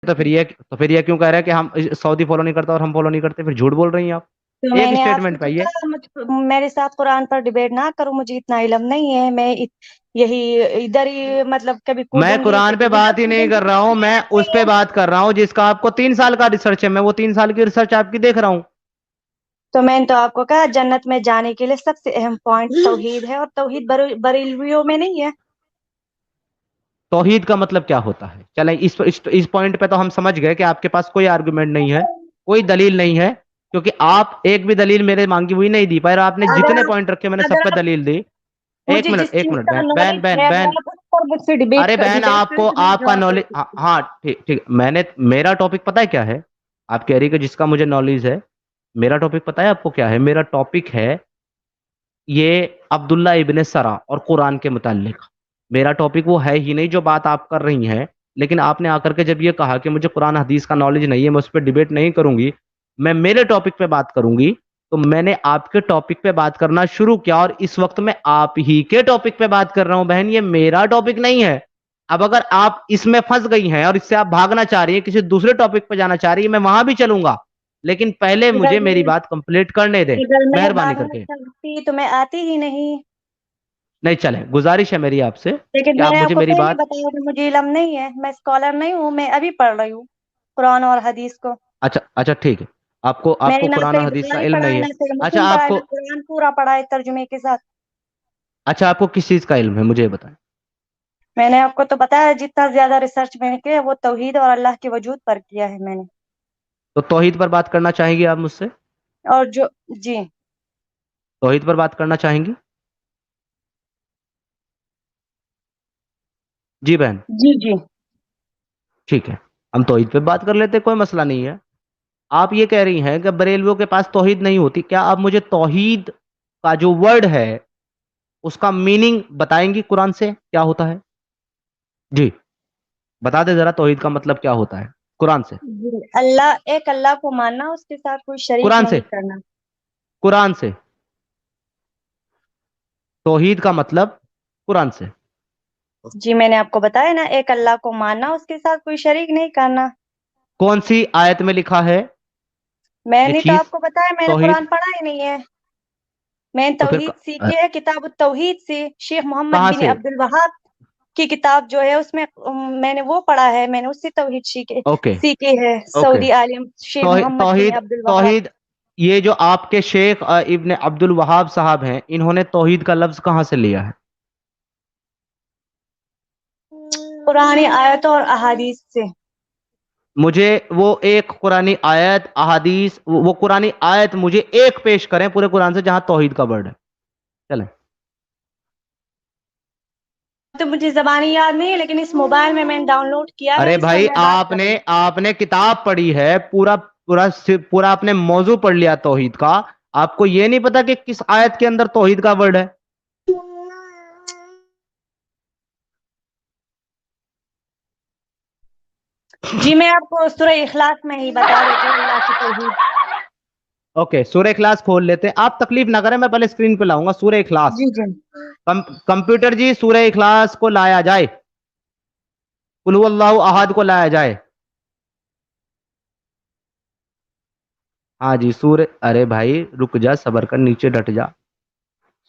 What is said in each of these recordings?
تو پھر یہ کیوں کہہ رہے ہیں کہ ہم سعودی فالو نہیں کرتا اور ہم فالو نہیں کرتے؟ پھر جھوٹ بول رہی ہیں آپ. تو ایک میں نے آپ سے اسٹیٹمنٹ پہ یہ. کہا میرے ساتھ قرآن پر ڈبیٹ نہ کرو، مجھے اتنا علم نہیں ہے، میں یہی ادھر ہی مطلب کبھی میں کودوں گی قرآن پہ کبھی ادھر بات ہی کودوں نہیں گی، کر رہا ہوں، میں اس پہ بات کر رہا ہوں جس کا آپ کو 3 سال کا ریسرچ ہے. میں وہ 3 سال کی ریسرچ آپ کی دیکھ رہا ہوں. تو میں نے تو آپ کو کہا جنت میں جانے کے لیے سب سے اہم پوائنٹ توحید ہے، اور توحید بریلویوں میں نہیں ہے. توحید کا مطلب کیا ہوتا ہے؟ چلیں اس پوائنٹ پہ تو ہم سمجھ گئے کہ آپ کے پاس کوئی آرگومنٹ نہیں ہے، کوئی دلیل نہیں ہے، کیونکہ آپ ایک بھی دلیل میرے مانگی ہوئی نہیں دی پائے. آپ نے اگر جتنے آپ پوائنٹ رکھے میں نے سب اگر پہ آپ دلیل دی. ایک مجھے منٹ جس ایک چیز منٹ کا بہن بہن نالج بہن ہے بہن آپ اس پر مجھ سے ڈبیٹ ارے بہن ڈبیٹ آپ کریں کو تو میں آپ کا جواب دے نالج، سکتی ہوں. ہاں ٹھیک ٹھیک. میرا ٹاپک پتا ہے کیا ہے؟ آپ کہہ رہی کہ جس کا مجھے نالج ہے. میرا ٹاپک پتا ہے آپ کو کیا ہے؟ میرا ٹاپک ہے یہ عبداللہ ابن سرا اور قرآن کے متعلق. میرا ٹاپک وہ ہے ہی نہیں جو بات آپ کر رہی ہیں. لیکن آپ نے آ کر کے جب یہ کہا کہ مجھے قرآن حدیث کا نالج نہیں ہے، میں اس پہ ڈیبیٹ نہیں کروں گی، میں میرے ٹاپک پہ بات کروں گی، تو میں نے آپ کے ٹاپک پہ بات کرنا شروع کیا، اور اس وقت میں آپ ہی کے ٹاپک پہ بات کر رہا ہوں. بہن یہ میرا ٹاپک نہیں ہے. اب اگر آپ اس میں پھنس گئی ہیں اور اس سے آپ بھاگنا چاہ رہی ہیں، کسی دوسرے ٹاپک پہ جانا چاہ رہی ہیں، میں وہاں بھی چلوں گا، لیکن پہلے مجھے اگر میری میں بات کمپلیٹ کرنے دیں اگر میں مہربانی کر بھاگنا کے. چاہتی تو میں آتی ہی نہیں. نہیں چلیں، گزارش ہے میری آپ سے لیکن کہ میں آپ نے آپ مجھے کو میری پہلے بات. بتایا کہ مجھے علم نہیں ہے، میں اسکالر نہیں ہوں، میں ابھی پڑھ رہی ہوں قرآن اور حدیث کو. اچھا اچھا ٹھیک ہے. میں آپ نے کو نہ قرآن صحیح اور حدیث کا بخاری علم پڑھا ہے، نہیں ہے. نہ صحیح اچھا مسلم آپ پڑھا ہے، کو نہ قرآن پورا پڑھا ہے ترجمے کے ساتھ. اچھا آپ کو کس چیز کا علم ہے مجھے یہ بتائیں. میں نے آپ کو تو بتایا جتنا زیادہ ریسرچ میں نے کیا وہ توحید اور اللہ کے وجود پر کیا ہے میں نے. تو توحید پر بات کرنا چاہیں گی آپ مجھ سے؟ اور جو جی توحید پر بات کرنا چاہیں گی؟ جی بہن. جی جی ٹھیک ہے، ہم توحید پہ بات کر لیتے، کوئی مسئلہ نہیں ہے. آپ یہ کہہ رہی ہیں کہ بریلویوں کے پاس توحید نہیں ہوتی. کیا آپ مجھے توحید کا جو ورڈ ہے اس کا میننگ بتائیں گی قرآن سے کیا ہوتا ہے؟ جی بتا دے ذرا، توحید کا مطلب کیا ہوتا ہے قرآن سے؟ جی ایک اللہ کو ماننا، اس کے ساتھ کوئی شریک قرآن سے، نہیں کرنا. قرآن سے. توحید کا مطلب قرآن سے. جی میں نے آپ کو بتایا نا، ایک اللہ کو ماننا، اس کے ساتھ کوئی شریک نہیں کرنا. کون سی آیت میں لکھا ہے میں یہ نے تو چیز آپ کو بتایا، میں نے توحید؟ قرآن پڑھا ہی نہیں ہے. میں نے تو پھر توحید سیکھی ہے کتاب التوحید سے، شیخ محمد کہاں بن سے؟ عبد الوہاب کی کتاب جو ہے اس میں میں نے وہ پڑھا ہے، میں نے اس سے توحید اوکے سیکھی ہے. اوکے. سعودی عالم شیخ محمد بن توحید عبد الوہاب. توحید یہ جو آپ کے شیخ ابن عبد الوہاب صاحب ہیں، انہوں نے توحید کا لفظ کہاں سے لیا ہے؟ پرانی آیتوں اور احادیث سے. مجھے وہ ایک قرآنی آیت احادیث، وہ قرآنی آیت مجھے ایک پیش کریں پورے قرآن سے جہاں توحید کا ورڈ ہے. چلیں. تو مجھے زبانی یاد نہیں ہے، لیکن اس موبائل میں نے ڈاؤن لوڈ کیا ہے، ارے اس پر بھائی میں بات کر رہی ہوں. آپ نے کتاب پڑھی ہے، پورا آپ نے موضوع پڑھ لیا توحید کا. آپ کو یہ نہیں پتا کہ کس آیت کے اندر توحید کا ورڈ ہے؟ جی میں آپ کو سورہ اخلاص میں ہی بتا دیتی ہوں اللہ کی توحید. اوکے سورہ اخلاص کھول لیتے ہیں. آپ تکلیف نہ کریں، میں پہلے اسکرین پہ لاؤں گا سورہ اخلاص. جی جی کمپیوٹر جی سورہ اخلاص کو لایا جائے، قل هو اللہ احد کو لایا جائے. ہاں جی سورہ، ارے بھائی رک جا، صبر کر، نیچے ڈٹ جا.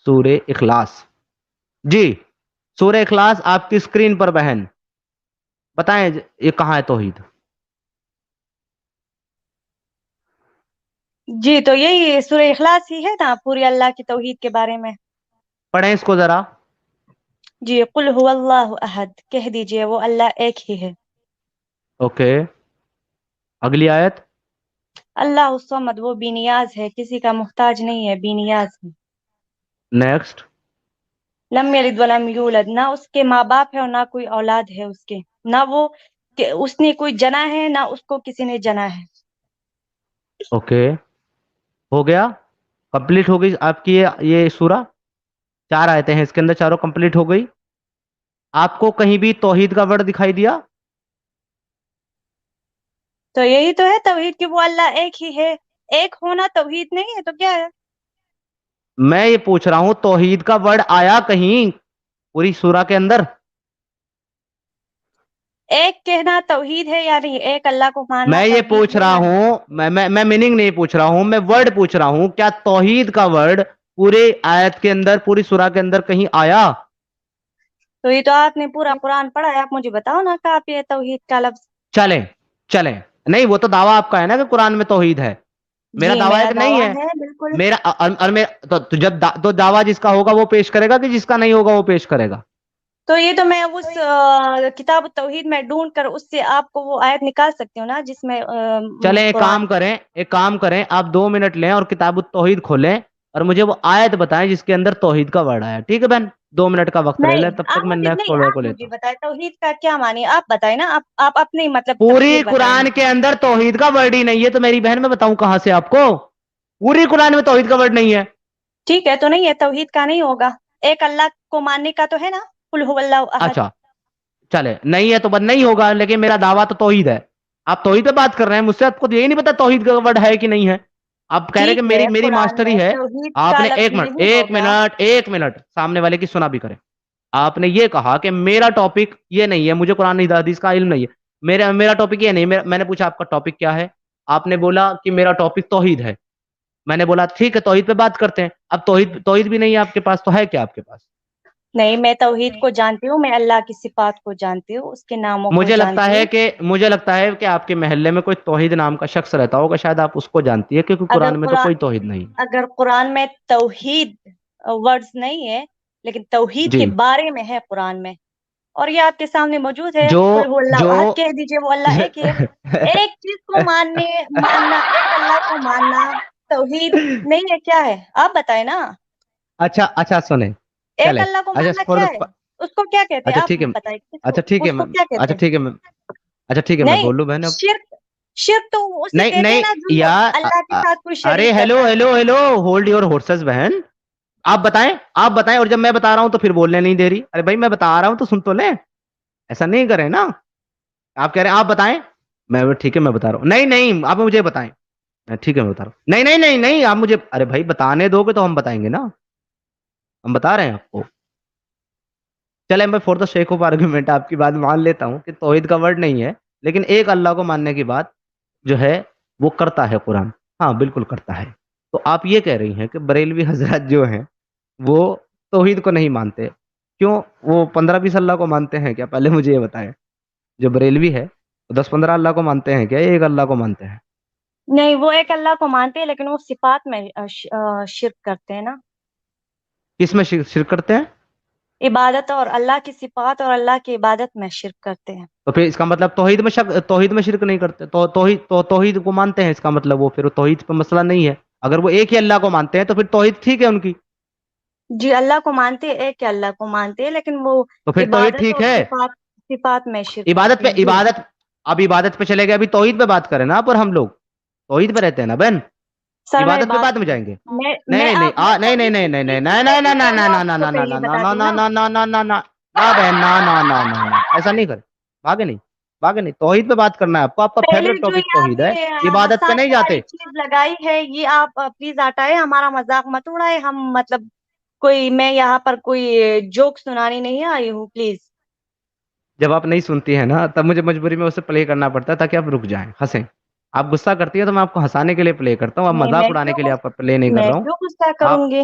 سورہ اخلاص جی، سورہ اخلاص آپ کی اسکرین پر بہن. بتائیں یہ کہاں ہے توحید؟ جی تو یہی سورہ اخلاص ہی ہے نا پوری اللہ کی توحید کے بارے میں. پڑھیں اس کو ذرا. جی قل هو اللہ احد کہہ دیجئے وہ اللہ ایک ہی ہے. اوکے اگلی آیت. اللہ الصمد وہ بے نیاز ہے، کسی کا محتاج نہیں ہے، بے نیاز ہے. نیکسٹ. لم یلد ولم یولد نہ اس کے ماں باپ ہے اور نہ کوئی اولاد ہے اس کے، نہ وہ کہ اس نے کوئی جنا ہے نہ اس کو کسی نے جنا ہے. اوکے ہو گیا، کمپلیٹ ہو گئی آپ کی یہ سورہ. 4 آیتیں ہیں اس کے اندر، چاروں کمپلیٹ ہو گئی. آپ کو کہیں بھی توحید کا ورڈ دکھائی دیا؟ تو یہی تو ہے توحید کہ وہ اللہ ایک ہی ہے. ایک ہونا توحید نہیں ہے تو کیا ہے؟ میں یہ پوچھ رہا ہوں توحید کا ورڈ آیا کہیں پوری سورہ کے اندر؟ एक कहना तौहीद है, यानी एक अल्लाह को मानना मैं ये तौहीद पूछ है रहा यानी। हूं, मैं मीनिंग नहीं पूछ रहा हूं, मैं वर्ड पूछ रहा हूं, क्या तौहीद का वर्ड पूरे आयत के अंदर, पूरी सूरा के अंदर कहीं आया? तो ये तो आपने पूरा कुरान पढ़ा है, आप मुझे बताओ ना कहाँ पे है तौहीद का लफ्ज। चलें, चलें। नहीं, वो तो दावा आपका है ना कि कुरान में तौहीद है। मेरा जी दावा है मेरा कि नहीं दावा है? है बिल्कुल। मेरा और मेरा तो जब तो दावा जिसका होगा वो पेश करेगा, कि जिसका नहीं होगा वो पेश करेगा? तो ये तो मैं उस किताब तौहीद में ढूंढ कर उससे आपको वो आयत निकाल सकती हूँ ना, जिसमें चलें, एक कुरान। काम करें, एक काम करें, आप 2 मिनट लें और किताब तौहीद खोलें और मुझे वो आयत बताएं जिसके अंदर तौहीद का वर्ड आया। ठीक है बहन, 2 मिनट का वक्त ले नहीं लें, तब तक आप मैं मुझे नेक्स्ट नहीं, फॉलोअर आप को लेता मुझे हूँ। बताए तौहीद का क्या मानी, आप बताए ना, आप अपनी मतलब पूरी तफसीर बताए कुरान के मुझे। अंदर तौहीद का वर्ड ही नहीं है, तो मेरी बहन मैं बताऊं कहां से आपको? पूरी कुरान में तौहीद का वर्ड नहीं है। ठीक है, तो नहीं है, तौहीद का नहीं होगा। एक अल्लाह को मानने का तो है ना, कुल हुवल्लाहु अहद। अच्छा, चले, नहीं है तो बस नहीं होगा, लेकिन मेरा दावा तो तौहीद है। आप तौहीद पे बात कर रहे हैं मुझसे, आपको तो यही नहीं पता तौहीद का वर्ड है कि नहीं है। आप कह रहे हैं कि ठीक मेरी है, मेरी कुरान मास्टरी में है। तौहीद का आपने लफ्ज एक मिनट, नहीं एक होगा। मिनट, एक मिनट, सामने वाले की सुना भी करें। आपने ये कहा कि मेरा टॉपिक ये नहीं है, मुझे कुरान हदीस का इल्म नहीं है। मेरा मेरा टॉपिक ये नहीं, मैंने पूछा आपका टॉपिक क्या है? आपने बोला कि मेरा टॉपिक तौहीद है। मैंने बोला ठीक है, तौहीद पे बात करते हैं। अब तौहीद तौहीद भी नहीं है आपके पास, तो है क्या आपके पास? नहीं, मैं तौहीद को जानती हूँ, मैं अल्लाह की सिफात को जानती हूँ, उसके नामों को जानती हूँ। मुझे लगता है कि आपके मोहल्ले में कोई तौहीद नाम का शख्स रहता होगा, शायद आप उसको जानती है, क्योंकि अगर कुरान में तो कुरान कोई तौहीद नहीं है। अगर कुरान में तौहीद वर्ड्स नहीं है, लेकिन तौहीद जी। के बारे में है कुरान में। और ये आपके सामने मौजूद है, जो कुल हुवल्लाहु जो अहद कह दीजिए, वो अल्लाह एक है। एक चीज को मानना, एक अल्लाह को मानना तौहीद नहीं है, क्या है आप बताए ना। अच्छा, अच्छा, सुने। एक चले, अल्लाह को अच्छा मानना फॉर क्या द, है, उसको क्या कहते हैं, अच्छा आप ठीक है, बताइए, अच्छा किसको ठीक है उसको मैं, क्या कहते अच्छा हैं। ठीक है मैं, अच्छा ठीक है मैं नहीं, बोलूं बहन अब? शिर्क, शिर्क तो उसे नहीं, कहते हैं नहीं ना जो यार, अल्लाह के साथ कोई अरे शरीक हेलो, करता है। Hello, hello, hold your horses बहन। आप बताएं, आप बताएं, और जब मैं बता रहा हूं तो फिर बोलने नहीं दे रही। अरे भाई, मैं बता रहा हूं तो सुन तो ले। ऐसा नहीं करें ना। आप कह रहे हैं आप बताएं। मैं ठीक है, मैं बता रहा हूँ। नहीं, नहीं, आप मुझे बताएं। ठीक है, मैं बता रहा हूँ। नहीं, नहीं, नहीं, नहीं, आप मुझे, अरे भाई बताने दोगे तो हम बताएंगे ना। हम बता रहे हैं आपको। चले, मैं for the shake of argument आपकी बात मान लेता हूँ कि तौहीद का वर्ड नहीं है, लेकिन एक अल्लाह को मानने की बात जो है वो करता है कुरान। हाँ, बिल्कुल करता है। तो आप ये कह रही हैं कि बरेलवी हजरत जो हैं वो तौहीद को नहीं मानते। क्यों? वो 15-20 अल्लाह को मानते हैं क्या? पहले मुझे ये बताएं। जो बरेलवी है वो 10-15 अल्लाह को मानते हैं क्या, एक अल्लाह को मानते हैं? नहीं, वो एक अल्लाह को मानते हैं, लेकिन वो सिफात में शिर्क करते हैं ना। किस में शिरक करते हैं? इबादत और अल्लाह की सिफात और अल्लाह की इबादत में शिर्क करते हैं। तो फिर इसका मतलब तौहीद में शिरक नहीं करते, तो तौहीद को मानते हैं, इसका मतलब वो फिर तौहीद पे मसला नहीं है। अगर वो एक ही अल्लाह को मानते हैं तो फिर तौहीद ठीक है उनकी। जी अल्लाह को मानते हैं, एक ही अल्लाह को मानते हैं, लेकिन वो तो फिर तौहीद इबादत ठीक और है। सिफात सिफात में शिर्क इबादत करते पे हैं जी। इबादत अब इबादत पे चले गए, अभी तौहीद पे बात करें ना, पर हम लोग तौहीद पे रहते हैं ना बहन। सर मेरी इबादत पे बात बाद में सुनिए। जाएंगे। मैं नहीं, मैं नहीं, नहीं, आप मैं नहीं, नहीं, तौहीद नहीं, किस नहीं, नहीं, चीज को नहीं, नहीं, कहते नहीं, हैं वो मैं नहीं, आपको ना, ना, पहले ना, ही ना, बता ना, दी ना, ना। ना, ना, ना, ना, ना, ना बहन, ना, ना, ना, ना, ना, ऐसा नहीं करे। भागे नहीं, भागे नहीं, तौहीद पे बात करना है आपको, आपका पहले फेवरेट जो टॉपिक ये तौहीद है। आपने इबादत पे नहीं हंसाने वाली जाते। चीज लगाई है, ये आप प्लीज हटाए, हमारा मजाक मत उड़ाए, हम मतलब कोई, मैं यहाँ पर कोई जोक सुनाने नहीं आई हूँ, प्लीज। जब आप नहीं सुनती है ना, तब मुझे मजबूरी में उसे प्ले करना पड़ता है ताकि आप रुक जाएं, हंसें। आप गुस्सा करती है तो मैं आपको हंसाने के लिए प्ले करता हूँ, अब नहीं, मजाक उड़ाने के लिए आपका प्ले नहीं कर मैं रहा हूँ। क्यों गुस्सा आप करूंगी।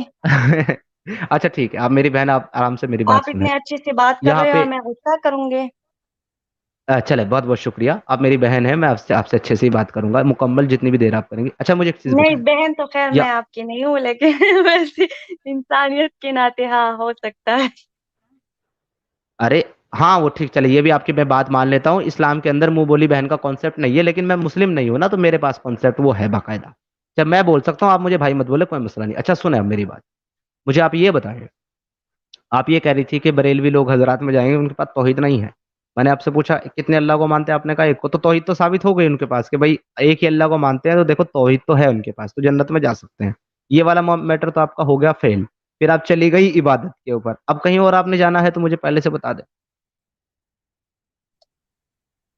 अच्छा ठीक है, आप मेरी बहन, आप आराम से मेरी बात आप सुने। इतने अच्छे से बात कर यहाँ रहे हो और पे मैं गुस्सा करूंगी। चले, बहुत बहुत शुक्रिया, आप मेरी बहन है, मैं आपसे आपसे अच्छे से ही बात करूंगा, मुकम्मल जितनी भी देर आप करेंगे। अच्छा, मुझे एक चीज नहीं, बताएं। बहन तो खैर या मैं आपकी नहीं हूँ, लेकिन वैसे इंसानियत के नाते हाँ हो सकता है। अरे हाँ, वो ठीक, चले, ये भी आपकी मैं बात मान लेता हूँ, इस्लाम के अंदर मुंह बोली बहन का कॉन्सेप्ट नहीं है, लेकिन मैं मुस्लिम नहीं हूं ना, तो मेरे पास कॉन्सेप्ट वो है बाकायदा। जब मैं बोल सकता हूँ, आप मुझे भाई मत बोले, कोई मसला नहीं। अच्छा सुने अब मेरी बात। मुझे आप ये बताएं, आप ये कह रही थी कि बरेलवी लोग हजरात में जाएंगे, उनके पास तौहीद नहीं है। मैंने आपसे पूछा कितने अल्लाह को मानते हैं, आपने कहा एक को। तो तौहीद तो साबित हो गई उनके पास कि भाई एक ही अल्लाह को मानते हैं, तो देखो तौहीद तो है उनके पास, तो जन्नत में जा सकते हैं। ये वाला मैटर तो आपका हो गया फेल। फिर आप चली गई इबादत के ऊपर, अब कहीं और आपने जाना है तो मुझे पहले से बता दे।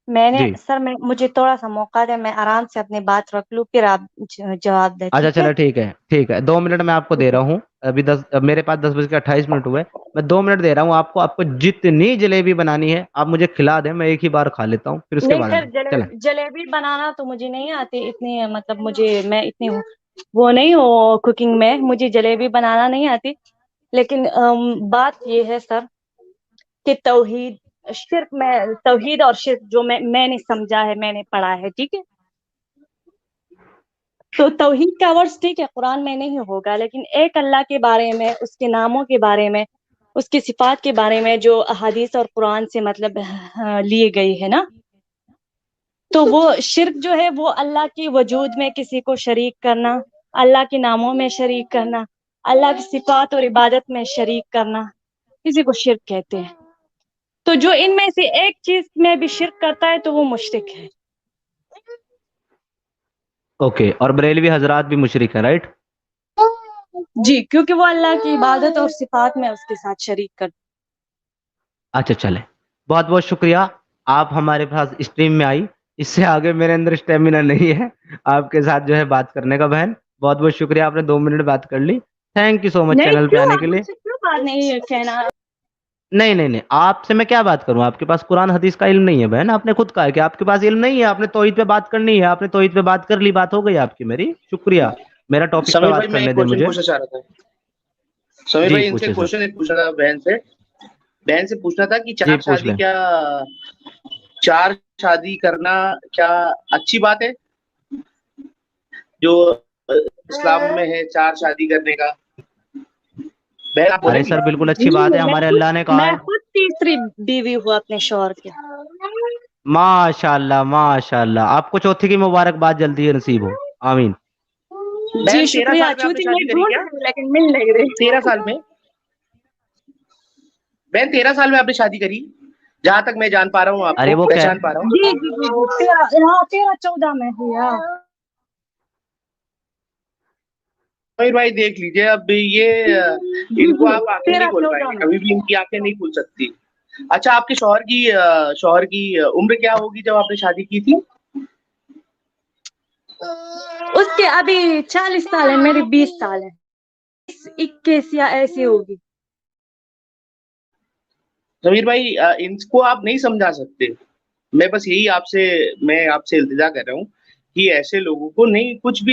मैंने जी। सर, मैं मुझे थोड़ा सा मौका दे, मैं आराम से अपनी बात रख लूँ, फिर आप जवाब दें, अच्छा ठीक है। चलो, ठीक है, ठीक है, 2 मिनट मैं आपको दे ठीक है। रहा हूँ। ابھی میرے पास 10:28 हुए, मैं 2 मिनट दे रहा हूँ आपको. आपको जितनी जलेबी बनानी है आप मुझे खिला दें, मैं एक ही बार खा लेता हूँ, फिर उसके नहीं बाद खैर, में चलें. जलेबी बनाना तो मुझे नहीं आती इतनी, मतलब मैं इतनी वो नहीं हूँ कुकिंग में, मुझे जलेबी बनाना नहीं आती. लेकिन बात ये है सर कि तौहीद और शिर्क जो मैंने समझा है, मैंने पढ़ा है, ठीक है. तो तौहीद का वर्ड्स ठीक है कुरान में नहीं होगा, लेकिन एक अल्लाह के बारे में, उसके नामों के बारे में, उसकी सिफात के बारे में जो अहादीस और कुरान से मतलब लिए गई है ना, तो वो शिर्क जो है वो अल्लाह के वजूद में किसी को शरीक करना, अल्लाह के नामों में शरीक करना, अल्लाह की सिफात और इबादत में शरीक करना, किसी को शिर्क कहते हैं. तो जो इनमें से एक चीज में भी शिर्क करता है तो वो मुशरिक है. ओके, और बरेलवी हजरात भी मुशरिक हैं, राइट? जी, क्योंकि वो अल्लाह की इबादत और सिफात में उसके साथ शरीक करते. अच्छा चले, बहुत बहुत शुक्रिया, आप हमारे पास स्ट्रीम में आई. इससे आगे मेरे अंदर स्टेमिना नहीं है आपके साथ जो है बात करने का. बहन बहुत बहुत शुक्रिया, आपने 2 मिनट बात कर ली. थैंक यू सो मच नहीं, चैनल पे क्यों आने आप के लिए. मुझसे क्यों बात नहीं कहना. नहीं नहीं नहीं, आपसे मैं क्या बात करूं, आपके पास कुरान हदीस का इल्म नहीं है बहन. आपने खुद कहा है कि आपके पास इल्म नहीं है, आपने तौहीद पे बात करनी है, आपने तौहीद पे बात कर ली, बात हो गई आपकी. मेरी शुक्रिया, मेरा टॉपिक पे समीर भाई बात मैं एक करने दे क्वेश्चन मुझे. पूछना चाह रहा था. समीर जी भाई इनसे पूछे सर. क्वेश्चन एक पूछना था बहन से पूछना था कि जी पूछ लें. चार शादी करना क्या अच्छी बात है, जो इस्लाम में है चार शादी करने का. बहन आप अरे बोलेंगी. सर बिल्कुल अच्छी नहीं, बात है, हमारे अल्लाह ने कहा मैं है. खुद तीसरी बीवी हूँ अपने शौहर के. माशाल्लाह माशाल्लाह, आपको चौथी की मुबारकबाद जल्दी नसीब हो, आमीन. जी बहन 13 शुक्रिया. साल में आपने चूती मैं शादी करी ढूंढ क्या? रही हूँ लेकिन मिल नहीं रही. 13 साल में बहन 13 साल में आपने शादी करी, जहां तक मैं जान पा रहा हूँ, अरे आपको वो पहचान पा रहा हूँ. जी जी जी जी, 13-14 में हुई. हाँ. समीर भाई देख लीजिए, अब ये जी इनको जी, आप आंखें नहीं खोल 13-14 पाएंगे, में. कभी भी इनकी आंखें नहीं खुल सकती. अच्छा, आपके शौहर की उम्र क्या होगी जब आपने शादी की थी? उसके अभी 40 साल है, मेरी 20 साल है. 21 या ऐसी होगी. समीर भाई इनको आप नहीं समझा सकते. मैं बस यही मैं आपसे इल्तिजा कर रहा हूँ कि ऐसे लोगों को नहीं, कुछ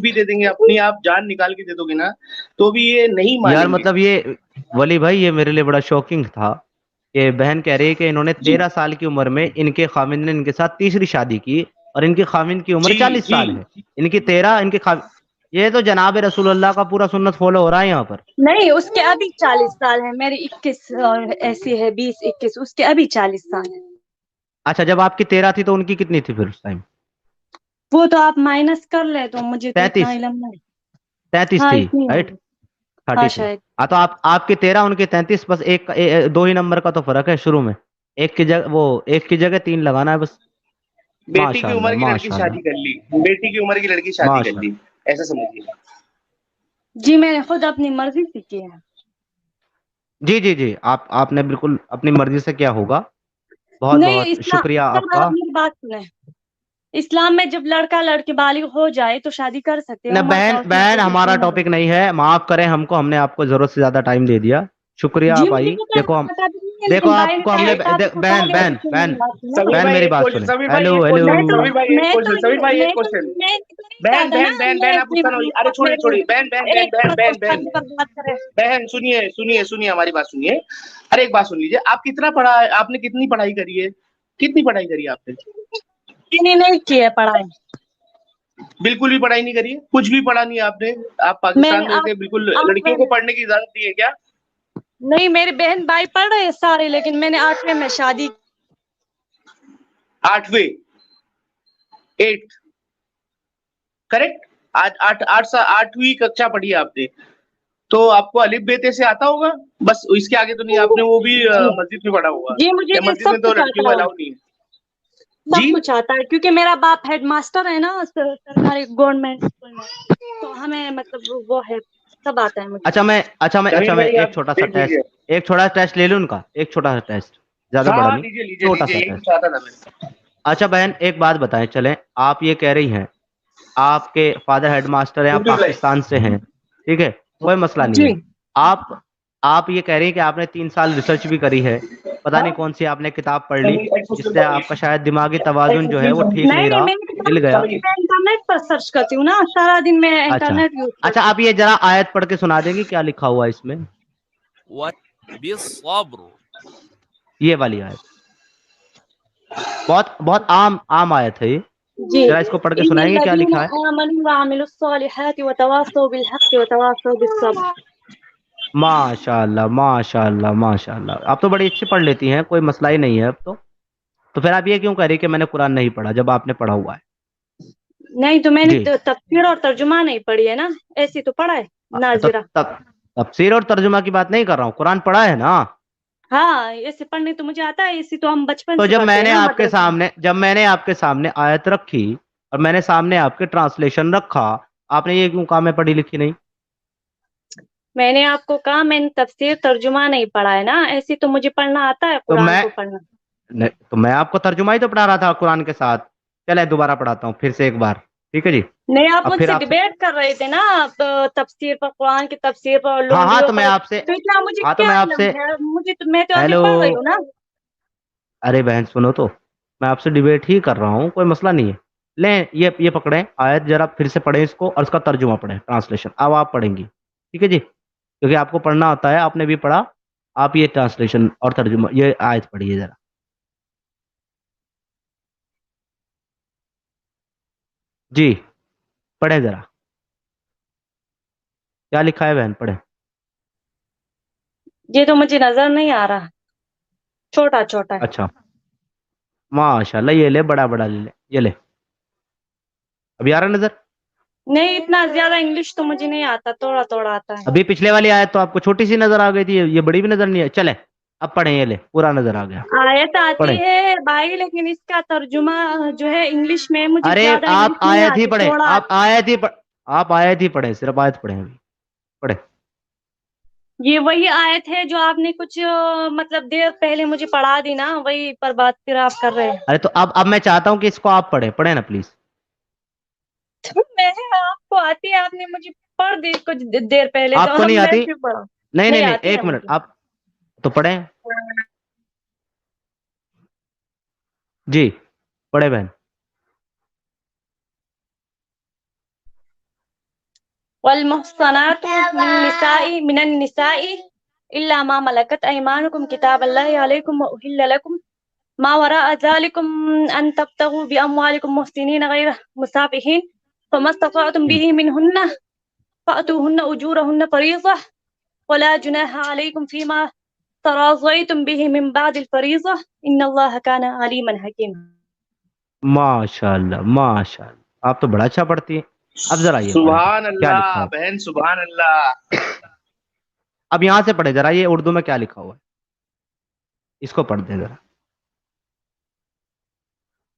भी दे देंगे, अपनी आप जान निकाल के दे दोगे ना, तो भी ये नहीं यार मानेंगे. मतलब ये वली भाई, ये मेरे लिए बड़ा शॉकिंग था कि बहन कह रही है कि इन्होंने जी 13 साल की उम्र में इनके खाविंद ने इनके साथ तीसरी शादी की, और इनके खाविंद की उम्र जी 40 साल जी. है. इनकी 13, इनके ये तो जनाब रसूलुल्लाह का पूरा सुन्नत फॉलो हो रहा है यहाँ पर. नहीं, उसके अभी 40 साल है, मेरी 21 और ऐसी है, 20-21, उसके अभी 40 साल है. अच्छा, जब आपकी 13 थी तो उनकी कितनी थी फिर उस टाइम? वो तो आप माइनस कर ले, तो मुझे तो इतना 33. इल्म नहीं. 33 हाँ थी, इतनी राइट? होगी. हाँ 33. शायद. हाँ तो आपकी 13, उनकी 33, बस दो ही नंबर का तो फर्क है शुरू में. एक की जगह 3 लगाना है बस. बेटी की माशाल्लाह उम्र की लड़की माशाल्लाह शादी कर ली, बेटी की उम्र की लड़की शादी कर ली, माशाल्लाह. ऐसा समझिए. जी मैंने खुद अपनी मर्जी से किया है. जी जी जी, आपने बिल्कुल अपनी मर्जी से क्या होगा. बहुत नहीं, बहुत इस्लाम, शुक्रिया सर आप आपका. मेरी बात सुने. इस्लाम में जब लड़का लड़की बालिग हो जाए तो शादी कर सकते हैं, न उम्र का बहन उसमें बहन, कोई हमारा इशू नहीं टॉपिक है. नहीं है, माफ करें हमको, हमने जरूरत से ज्यादा टाइम दे दिया. शुक्रिया जी आप मुझे आई. पता है, पता भी नहीं है, देखो लेकिन भाई ने आपको कहा हमने था तो बहन उठाओगे बहन तो फिर बहन बात है ना. समीर बहन भाई मेरी एक बात क्वेश्चन, सुने. समीर भाई हेलो एक हेलो. क्वेश्चन, मैं तो समीर भाई एक मैं तो क्वेश्चन, समीर ये भाई एक मैं तो क्वेश्चन. मैं तो नहीं बहन चाहता ना, बहन बहन बहन मैं आप अपनी गुस्सा ना होइए, अरे छोड़िए मेरे छोड़िए, बहन बहन बहन एक बहन तरफ बहन उस बहन शादी पर बात करें. बहन सुनिए सुनिए सुनिए, हमारी बात सुनिए. अरे एक बात सुन लीजिए, आपने कितनी पढ़ाई करी है, कितनी पढ़ाई करी है आपने? मैंने नहीं की है पढ़ाई. बिल्कुल भी पढ़ाई नहीं करी है, कुछ भी पढ़ा नहीं है आपने. आप पाकिस्तान मैंने में रहते हैं, बिल्कुल आप लड़कियों को पढ़ने की इजाजत नहीं है क्या? नहीं, मेरे बहन भाई पढ़ रहे हैं सारे, लेकिन मैंने 8वें में शादी. 8वीं 8 करेक्ट. आज 8वीं कक्षा पढ़ी है आपने, तो आपको अलिफ बेते से आता होगा, बस इसके आगे तो नहीं. आपने वो भी जी मस्जिद में पढ़ा होगा, जी, मुझे या ये मस्जिद सब में तो कुछ लड़कियों को आता है, अलाउ नहीं है? सब जी. कुछ आता है, क्योंकि मेरा बाप हेड मास्टर है ना सरकारी गवर्नमेंट स्कूल में, तो हमें मतलब वो है, सब आता है मुझे. अच्छा समीर मैं भाई एक आप छोटा सा देख टेस्ट, लीजिए. ले लूं उनका, एक छोटा सा टेस्ट, ज्यादा हाँ बड़ा हाँ, नहीं, लीजिए लीजिए छोटा लीजिए, सा यही तो टेस्ट. चाहता था मैं. अच्छा बहन एक बात बताएं, चलें, आप ये कह रही हैं आपके फादर हेडमास्टर हैं, आप यूट्यूब लाइव. पाकिस्तान से हैं, ठीक है, کوئی مسئلہ نہیں جی ہے. آپ یہ کہہ رہی ہیں کہ آپ نے 3 سال ریسرچ بھی کری ہے, پتہ نہیں کون سی آپ نے کتاب پڑھ لی جس سے آپ کا شاید دماغی توازن جو ہے وہ ٹھیک نہیں نہیں نہیں، رہا, میں ہل گیا. انٹرنیٹ پر سرچ کرتی ہوں نا سارا دن، میں اچھا انٹرنیٹ یوز اچھا, کرتی آپ یہ ذرا آیت پڑھ کے سنا دیں گی کیا لکھا ہوا ہے اس میں, بالصبر. یہ والی آیت بہت بہت عام آیت ہے یہ, ہوں. جی، ذرا اس کو پڑھ کے ان سنائیں گے کیا الذین لکھا ہے. آمنوا وعملوا الصالحات وتواصوا بالحق وتواصوا بالصبر. ماشاء اللہ ماشاء اللہ ماشاء اللہ, آپ تو بڑی اچھی پڑھ لیتی ہیں, کوئی مسئلہ ہی نہیں ہے اب تو پھر آپ یہ کیوں کہہ رہی کہ میں نے قرآن نہیں پڑھا جب آپ نے پڑھا ہوا ہے. نہیں تو میں نے جی, تفسیر اور ترجمہ نہیں پڑھی ہے نا، ایسی تو پڑھا ہے ناظرہ. تفسیر اور ترجمہ کی بات نہیں کر رہا ہوں, قرآن پڑھا ہے نا. ہاں ایسے پڑھنے تو مجھے آتا ہے، ایسی تو ہم بچپن تو سے پڑھتے ہیں نا مدرسے میں. جب میں نے آپ کے سامنے آیت رکھی اور میں نے سامنے آپ کے ٹرانسلیشن رکھا, آپ نے یہ کیوں کہا میں پڑھی لکھی نہیں. میں نے آپ کو کہا میں نے تفسیر ترجمہ نہیں پڑھا ہے نا، ایسی تو مجھے پڑھنا آتا ہے تو قرآن میں کو پڑھنا. تو میں آپ کو ترجمہ ہی تو پڑھا رہا تھا قرآن کے ساتھ. چلے دوبارہ پڑھاتا ہوں پھر سے ایک بار, ٹھیک ہے جی. نہیں آپ اب مجھ پھر سے آپ ڈیبیٹ کر رہے تھے نا، تفسیر پر، قرآن کی تفسیر پر، ہاں لونڈیوں تو میں پر. آپ سے تو اتنا مجھے ہاں تو کیا میں آپ علم سے ہے، میں تو ابھی ہیلو, پڑھ رہی ہوں نا. ارے بہن سنو تو, میں آپ سے ڈیبیٹ ہی کر رہا ہوں, کوئی مسئلہ نہیں ہے. لیں یہ پکڑیں آیت, ذرا پھر سے پڑھیں اس کو اور اس کا ترجمہ پڑھیں, ٹرانسلیشن اب آپ پڑھیں گی, ٹھیک ہے جی, کیونکہ آپ کو پڑھنا آتا ہے, آپ نے بھی پڑھا. آپ یہ ٹرانسلیشن اور ترجمہ یہ آیت پڑھیے ذرا. جی پڑھیں ذرا, کیا لکھا ہے بہن پڑھیں. یہ تو مجھے نظر نہیں آ رہا، چھوٹا چھوٹا ہے. اچھا ماشاء اللہ, یہ لے بڑا بڑا لے, یہ لے, ابھی آ رہا نظر. نہیں اتنا زیادہ انگلش تو مجھے نہیں آتا، تھوڑا تھوڑا آتا ہے. ابھی پچھلے والی آیت تو آپ کو چھوٹی سی نظر آ گئی تھی, یہ بڑی بھی نظر نہیں آئی. چلے اب پڑھیں, یہ لے پورا نظر آ گیا, آیت آتی پڑھیں. ہے بھائی، لیکن اس کا ترجمہ جو ہے انگلش میں، مجھے ارے زیادہ آپ انگلش نہیں آیت ہی آتی، پڑھیں, تھوڑا آپ آتی. آیت ہی آپ آیت ہی پڑھیں, صرف آیت پڑھیں ابھی, پڑھیں. یہ وہی آیت ہے جو آپ نے کچھ مطلب دیر پہلے مجھے پڑھا دی نا، وہی پر بات پھر آپ کر رہے ہیں. ارے تو اب میں چاہتا ہوں کہ اس کو آپ پڑھیں نا پلیز. تو میں آپ کو آتی ہے، آپ نے مجھے پڑھ دی کچھ دیر پہلے، آپ تو کو اب نہیں میں آتی, پھر پڑھا. نہیں نہیں نہیں نہیں, آتی ہے ایک منٹ, مجھے. آپ تو پڑھیں. جی پڑھیں بہن. والمحصنات من النساء إلا ما ملكت أيمانكم كتاب الله عليكم وأحل لكم ما وراء ذلكم أن تبتغوا بأموالكم محسنين غير مسافحين فما استطعتم به منهن فأتوهن أجورهن فريضة ولا جناح عليكم فيما تراضيتم به من بعد الفريضة إن الله كان عليما حكيما. ماشاء اللہ ماشاء اللہ, آپ تو بڑا اچھا پڑھتی ہیں. اب ذرا یہ پڑھیں سبحان کیا لکھا اللہ ہو. بہن، سبحان اللہ. اب یہاں سے پڑھیں ذرا, یہ اردو میں کیا لکھا ہوا ہے, اس کو پڑھ دیں ذرا.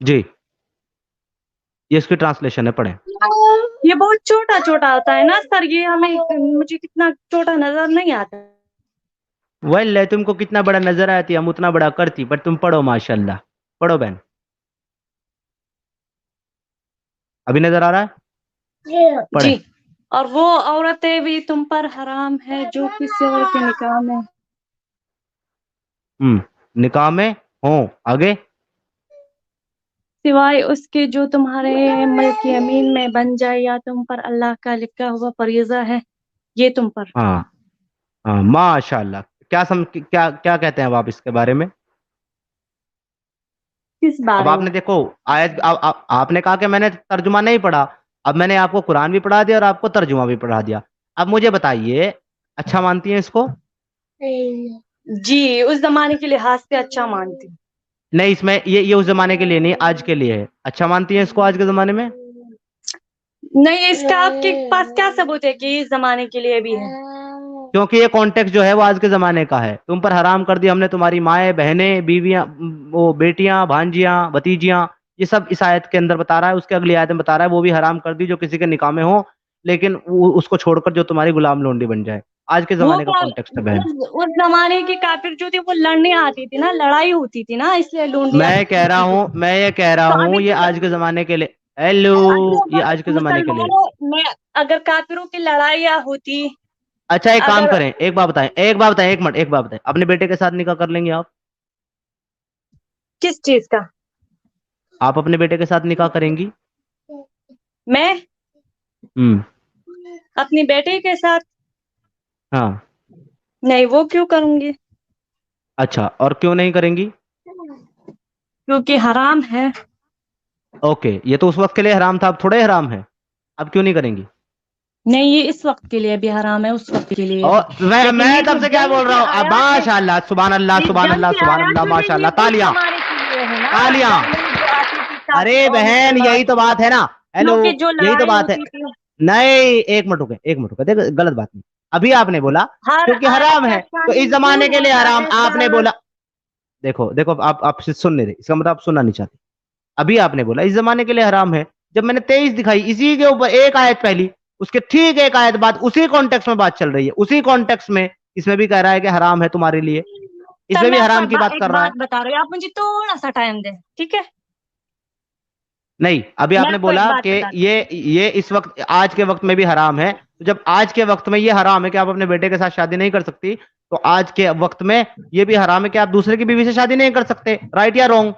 جی یہ اس کی ٹرانسلیشن ہے, پڑھیں. یہ بہت چھوٹا چھوٹا ہوتا ہے نا سر، یہ ہمیں مجھے کتنا چھوٹا نظر نہیں آتا. ویل تم کو کتنا بڑا نظر آتی, ہم اتنا بڑا کرتی, پر تم پڑھو ماشاء اللہ, پڑھو بہن. ابھی نظر آ رہا ہے, پڑھیں. جی. اور وہ عورتیں بھی تم پر حرام ہے جو کسی اور کے نکاح میں نکاح میں ہوں, آگے. سوائے اس کے جو تمہارے ملک یمین میں بن جائے یا تم پر اللہ کا لکھا ہوا فریضہ ہے یہ تم پر. ہاں ہاں ماشاء اللہ. کیا کہتے ہیں اب آپ اس کے بارے میں. کس اب بارے آپ میں؟ نے دیکھو آیت, آپ نے کہا کہ میں نے ترجمہ نہیں پڑھا, اب میں نے آپ کو قرآن بھی پڑھا دیا اور آپ کو ترجمہ بھی پڑھا دیا. اب مجھے بتائیے, اچھا مانتی ہیں اس کو. جی اس زمانے کے لحاظ سے اچھا مانتی ہوں. نہیں, اس میں یہ اس زمانے کے لیے نہیں, آج کے لیے ہے. اچھا مانتی ہیں اس کو آج کے زمانے میں. نہیں اس کا آپ کے پاس کیا ثبوت ہے کہ اس زمانے کے لیے بھی ہے؟ کیونکہ یہ کانٹیکٹ جو ہے وہ آج کے زمانے کا ہے. تم پر حرام کر دی ہم نے تمہاری مائیں, بہنیں, بیویاں, وہ بیٹیاں, بھانجیاں, بھتیجیاں, یہ سب اس آیت کے اندر بتا رہا ہے. اس کے اگلی آیت میں بتا رہا ہے وہ بھی حرام کر دی جو کسی کے نکاح میں ہو, لیکن وہ اس کو چھوڑ کر جو تمہاری غلام لونڈی بن جائے. آج کے وہ زمانے کا کانٹیکسٹ ہے بہن. اس زمانے کی کافر جو تھی وہ لڑنے آتی تھی نا، لڑائی ہوتی تھی نا، اس لیے لونڈیاں میں کہہ رہا تھی. ہوں تو ابھی یہ تو آج کے زمانے کے لیے. ہیلو, یہ آج کے زمانے کے لیے. مسلمانوں میں اگر کافروں کی لڑائیاں ہوتی अच्छा एक काम अगर करें, एक बात बताएं, एक बात बताएं, एक मिनट, एक बात बताएं, अपने बेटे के साथ निकाह कर लेंगे आप? किस चीज का? आप अपने बेटे के साथ निकाह करेंगी? मैं हम्म। अपनी बेटे के साथ? हाँ। नहीं, वो क्यों करूंगी? अच्छा, और क्यों नहीं करेंगी? क्योंकि हराम है। ओके, ये तो उस वक्त के लिए हराम था, अब थोड़े हराम है, अब क्यों नहीं करेंगी? नहीं, ये इस वक्त के लिए भी हराम है, उस वक्त के लिए भी। और मैं लेकिन ये तब जो से क्या जंग बोल रहा की हूँ, अब आयत है, माशाल्लाह, सुभान अल्लाह, ये सुभान जंग अल्लाह, की सुभान आयत अल्लाह, जो है, ये माशाल्लाह, उस तालियां, जमाने के लिए है ना, तालियां। जंग जो आती थी अरे काफिर और बहन, मुसलमान यही तो के बात है बीच, ना। हेलो, क्योंकि जो यही तो लड़ाई बात है। होती थी। नहीं, एक मिनट रुके, देखो गलत बात नहीं, अभी आपने बोला हर क्योंकि आयत हराम का है, तो इस शामिल क्यों जमाने के लिए होता हराम है आपने सर? बोला। देखो देखो, आप सुन नहीं रहे, इसका मतलब आप सुनना नहीं चाहते। अभी आपने बोला इस जमाने के लिए हराम है, जब मैंने 23 दिखाई इसी के ऊपर एक आयत पहली, उसके ठीक एक आयत बाद उसी कॉन्टेक्स्ट में बात चल रही है, उसी कॉन्टेक्स्ट में इसमें भी कह रहा है कि हराम है तुम्हारे लिए, सर, इसमें भी मैं आपको हराम की बात एक कर रहा बात है। बता रही हूँ, आप मुझे थोड़ा सा टाइम दें, ठीक है? नहीं, अभी मैं आपने आपको एक बोला बात कि बताती ये इस वक्त आज के वक्त में भी हराम है, तो जब आज के वक्त में ये हराम है कि आप अपने बेटे के साथ शादी नहीं कर सकती, तो आज के वक्त में ये भी हराम है कि आप दूसरे की बीवी से शादी नहीं कर सकते, राइट या रॉन्ग?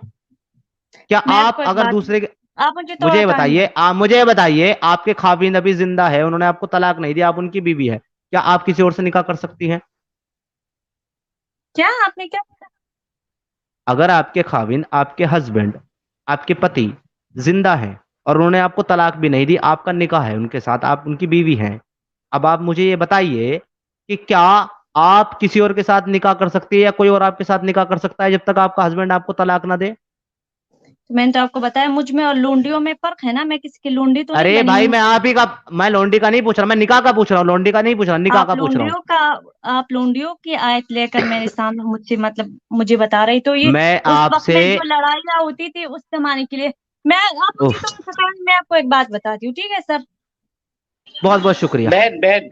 क्या मैं आप आपको एक अगर बात, दूसरे के, आप मुझे थोड़ा टाइम दें। मुझे ये बताइए, आपके खाविंद अभी जिंदा है, उन्होंने आपको तलाक नहीं दिया, आप उनकी बीवी है, क्या आप किसी और से निकाह कर सकती हैं? क्या आपने क्या? अगर आपके खाविंद, आपके हस्बैंड, आपके पति जिंदा हैं और उन्होंने आपको तलाक भी नहीं दी, आपका निकाह है उनके साथ, आप उनकी बीवी हैं, अब आप मुझे ये बताइए कि क्या आप किसी और के साथ निकाह कर सकती है या कोई और आपके साथ निकाह कर सकता है जब तक आपका हस्बैंड आपको तलाक ना दे? मैंने तो आपको बताया, मुझ में और लूंडियों में फर्क है ना, मैं किसी की लूंडी तो नहीं अरे बनी भाई, हूँ। मैं लौंडी का नहीं पूछ रहा, मैं निकाह का पूछ रहा हूँ, लौंडी का नहीं पूछ रहा, निकाह आप का पूछ रहा हूँ। लूंडियों का, आप लूंडियों की आयत लेकर मेरे सामने मुझसे मतलब मुझे बता रही, तो ये मैं उस वक्त आपसे, में जो लड़ाइयाँ होती थी उस जमाने के लिए। मैं, आप मुझे उफ, तो बताएं, मैं आपको एक बात बताती हूँ, ठीक है सर? बहुत बहुत शुक्रिया, बहन बहन,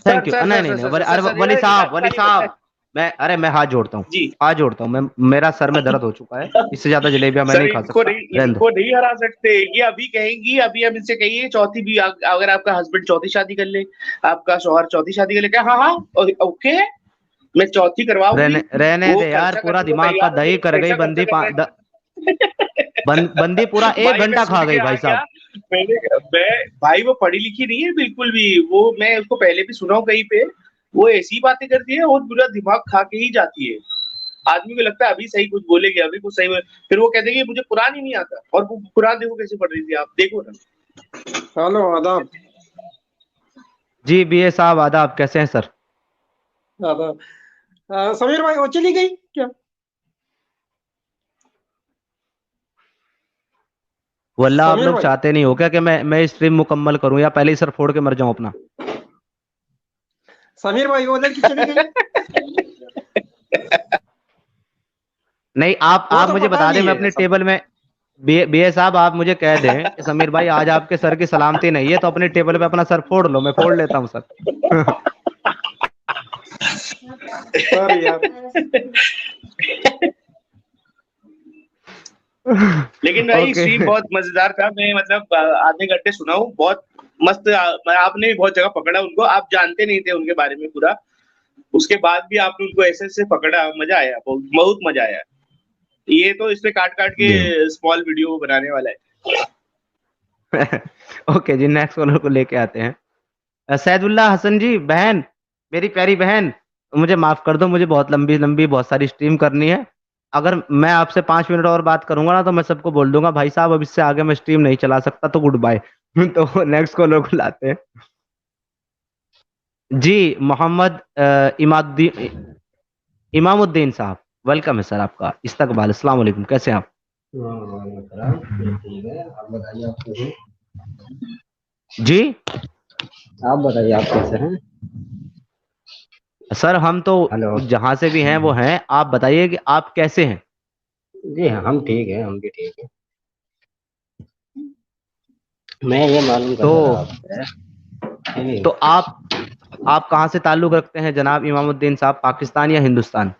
थैंक सर यू। सर नहीं सर नहीं सर नहीं, सर सर अरे सर सर वली अरे साहब, वली निकालिए साहब, मैं, अरे मैं हाथ जोड़ता हूँ, जी। हाथ जोड़ता हूँ मैं, मेरा सर में दर्द हो चुका है, इससे ज्यादा जलेबियां मैं सर नहीं खा सकता, रहने दो। इनको नहीं हरा सकते, ये अभी कहेंगी, अभी हम इनसे कहिए चौथी भी, अगर आपका हस्बैंड चौथी शादी कर ले, आपका शौहर चौथी शादी कर ले, क्या हाँ हाँ ओके, मैं चौथी करवाऊंगी। रहने वो दे यार, खर्चा पूरा करने को दिमाग का तैयार है, दही मेरे को कर गई पैसा खर्चा बंदी, करना बंदी पूरा है। एक भाई मैं घंटा सुन खा के गई आ भाई गया, साहब। मैं भाई वो पढ़ी लिखी नहीं है बिल्कुल भी, वो मैं उसको पहले भी सुना हूँ कहीं पे, वो ऐसी बातें करती है और पूरा दिमाग खा के ही जाती है। आदमी को लगता है अभी सही कुछ बोलेगी, अभी कुछ सही फिर वो कहते हैं कि मुझे कुरान ही नहीं आता, और वो कुरान देखो कैसे पढ़ रही थी, आप देखो ना। हेलो, आदाब। जी बीए साहब, आदाब, कैसे हैं सर? आदाब। समीर भाई, वो चली गई क्या? वल्ला आप समीर लोग भाई, चाहते नहीं हो क्या कि मैं स्ट्रीम मुकम्मल करूं, या पहले ही सर फोड़ के मर जाऊं अपना? समीर भाई, वो लड़की चली गई। नहीं, वो आप तो मुझे पता बता दें, नहीं मैं है अपने सब। टेबल में, बीए साहब आप मुझे कह दें कि समीर भाई आज आपके सर की सलामती नहीं है, तो अपने टेबल पे अपना सर फोड़ लो, मैं फोड़ लेता हूं सर। सॉरी यार। लेकिन भाई ओके। स्ट्रीम बहुत मजेदार था, मैं मतलब आधे घंटे सुना हूँ, बहुत मस्त। आपने भी बहुत जगह पकड़ा उनको, आप जानते नहीं थे उनके बारे में पूरा, उसके बाद भी आपने उनको ऐसे ऐसे पकड़ा, मजा आया, बहुत बहुत मजा आया। ये तो इस पे काट काट के जी। स्मॉल वीडियो बनाने वाला है। ओके जी, नेक्स्ट कॉलर को लेके आते हैं। सैदुल्ला हसन जी, बहन, मेरी प्यारी बहन, मुझे माफ कर दो, मुझे बहुत लंबी लंबी बहुत सारी स्ट्रीम करनी है, अगर मैं आपसे 5 मिनट और बात करूंगा ना तो मैं सबको बोल दूंगा भाई साहब अब इससे आगे मैं स्ट्रीम नहीं चला सकता, तो गुड बाय। तो नेक्स्ट कॉलर को लाते हैं। जी, मोहम्मद इमामुद्दीन, इमामुद्दीन साहब, वेलकम है सर आपका, इस्तकबाल, अस्सलाम वालेकुम, कैसे हैं आप? ठीक है, आप बताइए, आप कैसे हैं? जी आप बताइए, आप कैसे हैं? सर, हम तो हेलो। जहां से भी हैं वो हैं, आप बताइए कि आप कैसे हैं? जी हाँ, हम ठीक हैं, हम भी ठीक हैं। मैं ये मालूम तो करना था आपसे कि तो आप कहाँ से ताल्लुक रखते हैं जनाब इमामुद्दीन साहब, पाकिस्तान या हिंदुस्तान?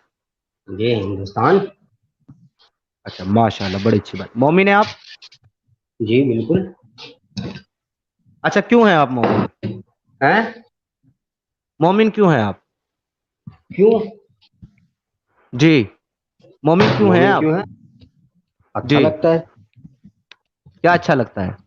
ये हिंदुस्तान। अच्छा, माशाल्लाह, बड़ी अच्छी बात। मोमिन है आप? जी बिल्कुल। अच्छा, क्यों हैं आप मोमिन? हैं? मोमिन क्यों हैं आप? क्यों जी, मोमिन क्यों हैं मोमिन आप? क्यों है? अच्छा जी। लगता है। क्या अच्छा लगता है?